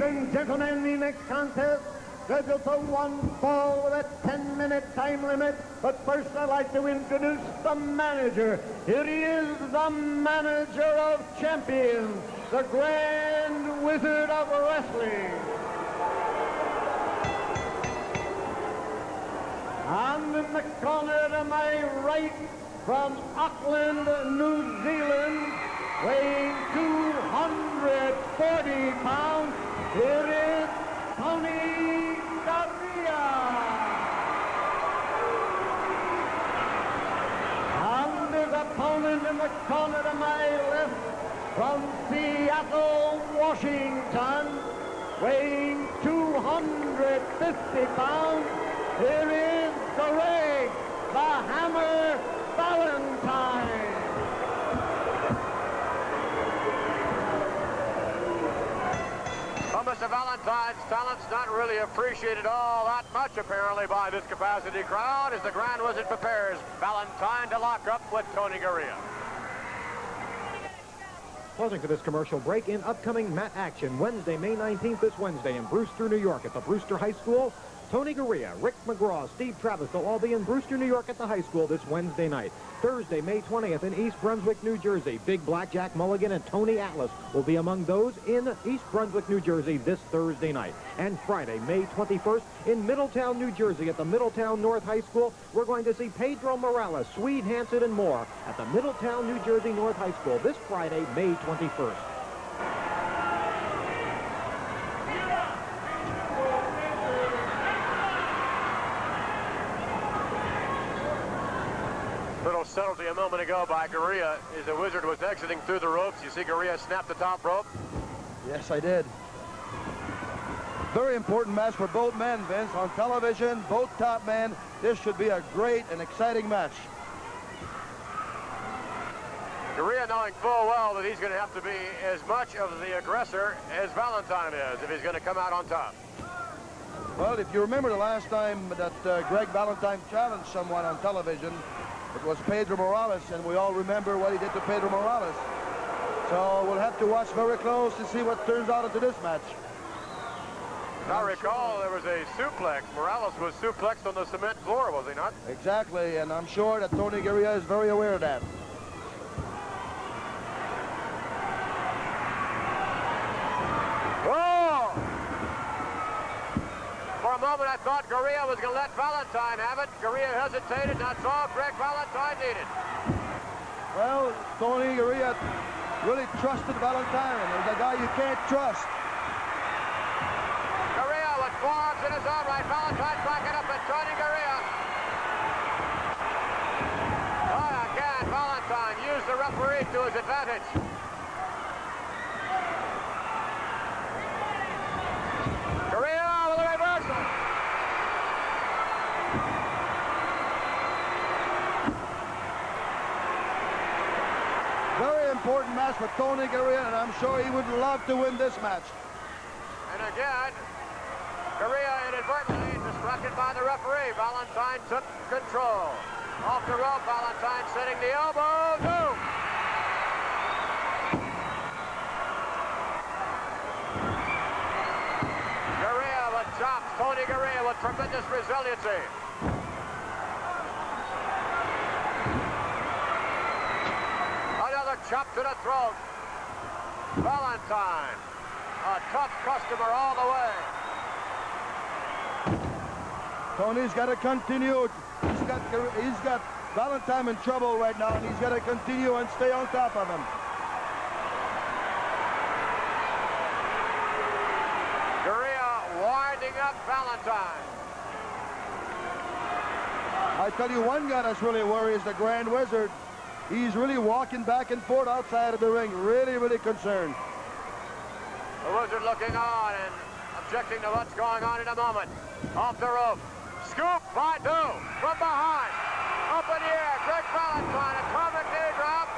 and gentlemen, the next contest scheduled for one fall with a 10-minute time limit. But first, I'd like to introduce the manager. Here he is, the manager of champions, the Grand Wizard of Wrestling. And in the corner to my right, from Auckland, New Zealand, weighing 240 pounds, here is Tony Garea. And his opponent in the corner to my left, from Seattle, Washington, weighing 250 pounds, here is Greg the Hammer Valentine. Well, Mr. Valentine's talent's not really appreciated all that much, apparently, by this capacity crowd as the Grand Wizard prepares Valentine to lock up with Tony Garea. Closing for this commercial break in upcoming mat action Wednesday, May 19th, this Wednesday in Brewster, New York at the Brewster High School. Tony Garea, Rick McGraw, Steve Travis, they'll all be in Brewster, New York at the high school this Wednesday night. Thursday, May 20th in East Brunswick, New Jersey. Big Black Jack Mulligan and Tony Atlas will be among those in East Brunswick, New Jersey this Thursday night. And Friday, May 21st in Middletown, New Jersey at the Middletown North High School. We're going to see Pedro Morales, Swede Hansen, and more at the Middletown, New Jersey North High School this Friday, May 21st. Little subtlety a moment ago by Garea as the Wizard was exiting through the ropes. You see Garea snap the top rope? Yes, I did. Very important match for both men, Vince. On television, both top men. This should be a great and exciting match. Garea knowing full well that he's going to have to be as much of the aggressor as Valentine is if he's going to come out on top. Well, if you remember the last time that Greg Valentine challenged someone on television, it was Pedro Morales, and we all remember what he did to Pedro Morales. So we'll have to watch very close to see what turns out into this match. As I recall, there was a suplex. Morales was suplexed on the cement floor, was he not? Exactly, and I'm sure that Tony Garea is very aware of that. Oh! For a moment, I thought Garea was going to let Valentine have it. Garea hesitated, and that's all Greg Valentine needed. Well, Tony Garea really trusted Valentine, and he's a guy you can't trust. Garea with forearms in his own right. Valentine backing up, and Tony Garea. Oh, again, Valentine used the referee to his advantage. Garea with a reversal. Very important match for Tony Garea, and I'm sure he would love to win this match. And again, Garea inadvertently distracted by the referee. Valentine took control. Off the rope, Valentine setting the elbow. Boom! Garea with chops. Tony Garea with tremendous resiliency. Another chop to the throat. Valentine, a tough customer all the way. Tony's got to continue. He's got Valentine in trouble right now, and he's got to continue and stay on top of him. Garea winding up Valentine. I tell you, one guy that's really worried is the Grand Wizard. He's really walking back and forth outside of the ring, really concerned. The Wizard looking on and objecting to what's going on in a moment. Off the rope. Scoop by two from behind. Up in the air. Greg Valentine, atomic knee drop.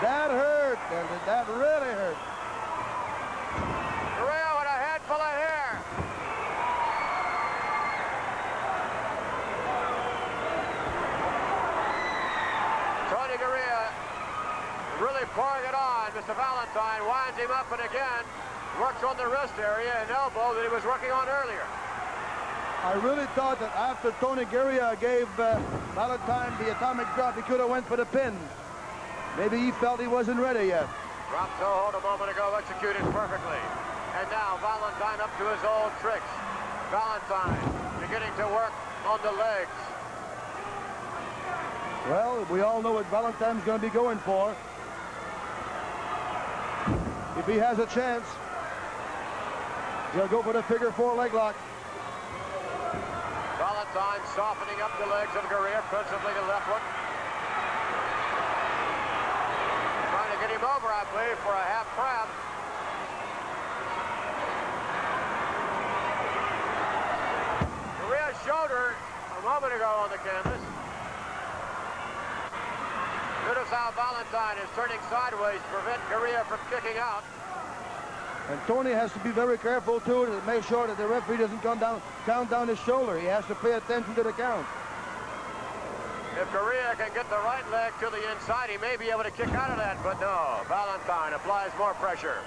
That hurt. That really hurt. Garea with a head full of hair. Tony Garea really pouring it on. Mr. Valentine winds him up, and again, works on the wrist area and elbow that he was working on earlier. I really thought that after Tony Garea gave Valentine the atomic drop, he could have went for the pin. Maybe he felt he wasn't ready yet. Drop toe hold a moment ago, executed perfectly. And now Valentine up to his old tricks. Valentine beginning to work on the legs. Well, we all know what Valentine's going to be going for. If he has a chance, he'll go for the figure 4 leg lock. Valentine softening up the legs of Garea, principally the left one. Trying to get him over, I believe, for a half crab. Garea's shoulder a moment ago on the canvas. Notice how Valentine is turning sideways to prevent Garea from kicking out. And Tony has to be very careful, too, to make sure that the referee doesn't count down his shoulder. He has to pay attention to the count. If Garea can get the right leg to the inside, he may be able to kick out of that, but no. Valentine applies more pressure.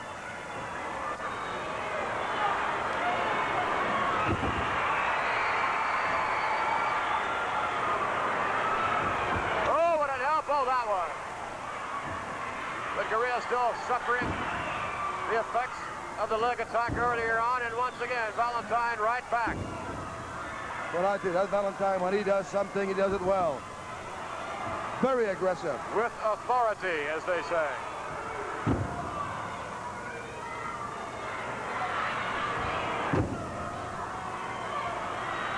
Oh, what an elbow that was. But Garea still suffering the effects of the leg attack earlier on, and once again, Valentine right back. Well, I think that Valentine, when he does something, he does it well. Very aggressive. With authority, as they say.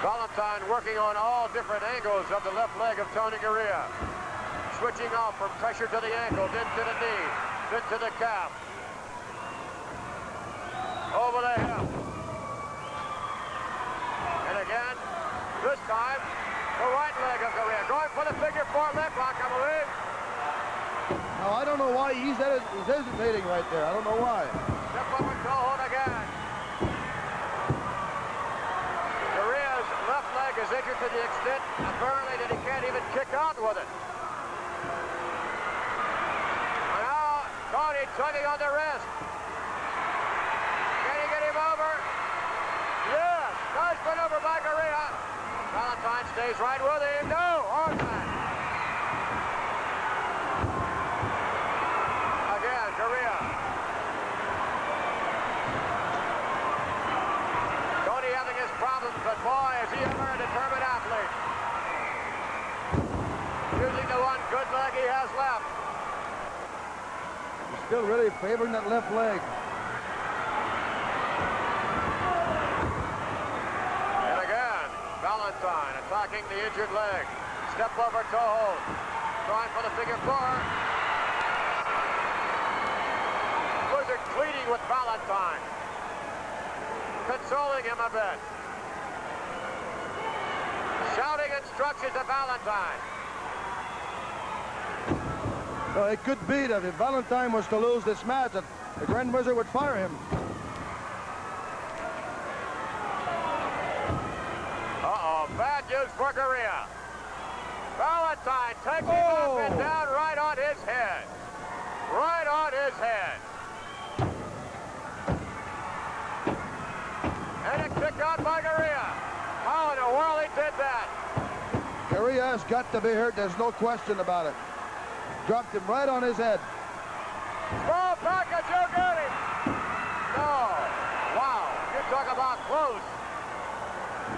Valentine working on all different angles of the left leg of Tony Garea. Switching off from pressure to the ankle, then to the knee, then to the calf. Over the hip. And again, this time, the right leg of Garea. Going for the figure 4 leg lock, I believe. Now, I don't know why he's hesitating right there. I don't know why. Step over toe hold again. Garea's left leg is injured to the extent, apparently, that he can't even kick out with it. And now, Tony tugging on the wrist. Over. Yes, nice maneuver by Garea. Valentine stays right with him. No, hard back. Again, Garea. Tony having his problems, but boy, is he ever a determined athlete. Using the one good leg he has left. He's still really favoring that left leg. Valentine attacking the injured leg. Step over toe hold. Trying for the figure 4. Blizzard pleading with Valentine. Consoling him a bit. Shouting instructions to Valentine. Well, it could be that if Valentine was to lose this match, that the Grand Wizard would fire him. Bad news for Garea. Valentine takes him up and down right on his head. Right on his head. And a kick out by Garea. How in the world he did that? Garea has got to be hurt. There's no question about it. Dropped him right on his head. Small package, you get him. No. Wow. You talk about close.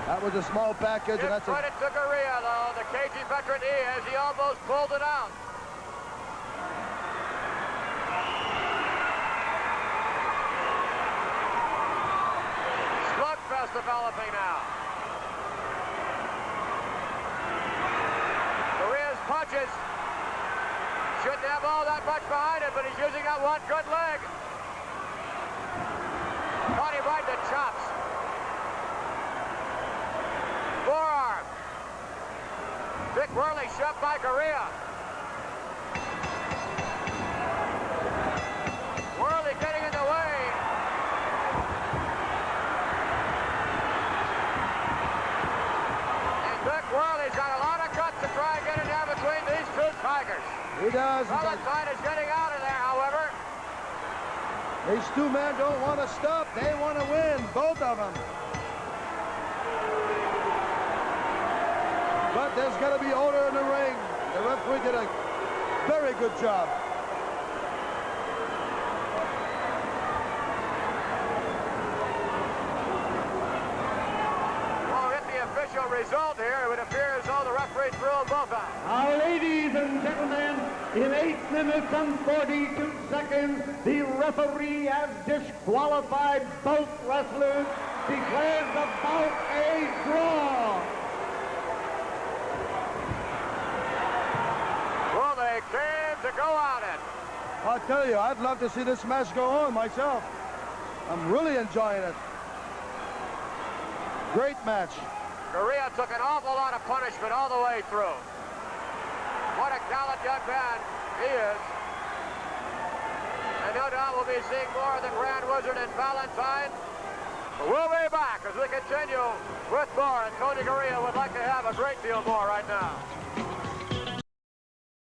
That was a small package, and that's a... Credit to Garea, though. The cagey veteran as he almost pulled it out. Slugfest developing now. Garea's punches shouldn't have all that much behind it, but he's using that one good leg. Caught him right in the chops. Forearm. Dick Worley shoved by Garea. Worley getting in the way. And Dick Worley's got a lot of guts to try and get in there between these two tigers. He does. Valentine is getting out of there, however. These two men don't want to stop. They want to win, both of them. But there's got to be order in the ring. The referee did a very good job. We'll get the official result here. It would appear as though the referee threw them both out. Now, ladies and gentlemen, in 8 minutes and 42 seconds, the referee has disqualified both wrestlers, declares the bout a draw. Well, they came to go at it. I'll tell you, I'd love to see this match go on myself. I'm really enjoying it. Great match. Garea took an awful lot of punishment all the way through. What a gallant young man he is. And no doubt we'll be seeing more of the Grand Wizard and Valentine. But we'll be back as we continue with more. And Tony Garea would like to have a great deal more right now.